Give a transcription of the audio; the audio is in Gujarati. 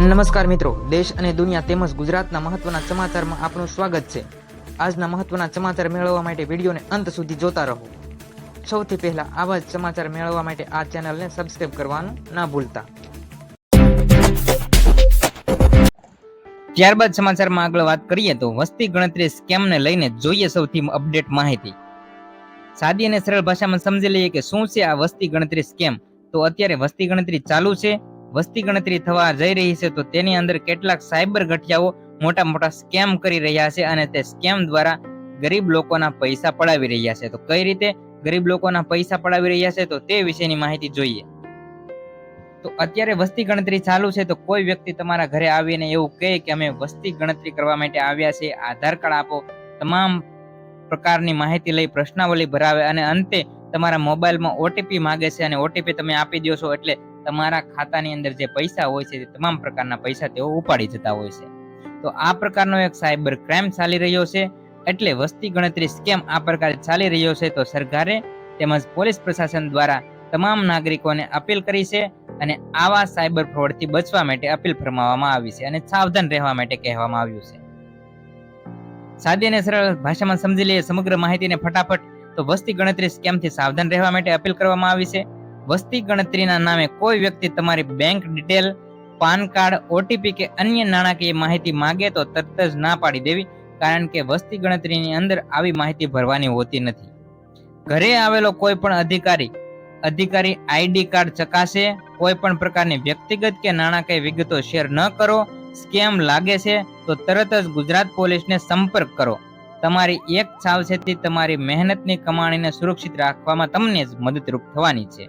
નમસ્કાર મિત્રો, દેશ અને દુનિયા તેમજ ગુજરાતના મહત્વના સમાચારમાં આપનું સ્વાગત છે। આજના મહત્વના સમાચાર મેળવવા માટે વિડીયોને અંત સુધી જોતા રહો। સૌથી પહેલા આવા જ સમાચાર મેળવવા માટે આ ચેનલને સબસ્ક્રાઇબ કરવાનું ના ભૂલતા। ત્યારબાદ સમાચારમાં આગળ વાત કરીએ તો વસ્તી ગણતરી સ્કેમને લઈને જોઈએ સૌથી અપડેટ માહિતી। સાદી અને સરળ ભાષામાં સમજી લઈએ કે શું છે આ વસ્તી ગણતરી સ્કેમ। તો અત્યારે વસ્તી ગણતરી ચાલુ છે, વસ્તી ગણતરી થવા જઈ રહી છે, તો તેની અંદર કેટલાક સાયબર ગઠિયાઓ મોટા મોટા સ્કેમ કરી રહ્યા છે અને તે સ્કેમ દ્વારા ગરીબ લોકોના પૈસા પડાવી રહ્યા છે। તો કઈ રીતે ગરીબ લોકોના પૈસા પડાવી રહ્યા છે તો તે વિશેની માહિતી જોઈએ। તો અત્યારે વસ્તી ગણતરી ચાલુ છે, તો કોઈ વ્યક્તિ તમારા ઘરે આવીને એવું કહે કે અમે વસ્તી ગણતરી કરવા માટે આવ્યા છે, આધાર કાર્ડ આપો, તમામ પ્રકારની માહિતી લઈ પ્રશ્નાવલી ભરાવે અને અંતે તમારા મોબાઈલમાં ઓટીપી માંગે છે અને ઓટીપી તમે આપી દો છો એટલે તમારા ખાતાની અંદર જે પૈસા હોય છે તે તમામ પ્રકારના પૈસા તેઓ ઉપાડી જતા હોય છે। તો આ પ્રકારનો એક સાયબર ક્રાઇમ ચાલી રહ્યો છે, એટલે વસ્તી ગણતરી સ્કેમ આ પ્રકારે ચાલી રહ્યો છે। તો સરકારે તેમજ પોલીસ પ્રશાસન દ્વારા તમામ નાગરિકોને અપીલ કરી છે અને આવા સાયબર ફ્રોડથી બચવા માટે અપીલ ફરમાવવામાં આવી છે અને સાવધાન રહેવા માટે કહેવામાં આવ્યું છે। સાદી અને સરળ ભાષામાં સમજી લઈએ સમગ્ર માહિતીને ફટાફટ। તો વસ્તી ગણતરી સ્કેમથી સાવધાન રહેવા માટે અપીલ કરવામાં આવી છે। વસ્તી ગણતરીના નામે કોઈ વ્યક્તિ તમારી bank detail, PAN card, OTP કે અન્ય નાણાકીય માહિતી માંગે તો તરત જ ના પાડી દેવી, કારણ કે વસ્તી ગણતરીની અંદર આવી માહિતી ભરવાની હોતી નથી। ઘરે આવેલો કોઈ પણ અધિકારી આઈડી કાર્ડ ચકાસે, કોઈ પણ પ્રકારની વ્યક્તિગત કે નાણાકીય વિગતો શેર ન કરો। સ્કેમ લાગે છે તો તરત જ ગુજરાત પોલીસને સંપર્ક કરો। તમારી એક સાવચેતી તમારી મહેનતની કમાણીને સુરક્ષિત રાખવામાં તમને જ મદદરૂપ થવાની છે।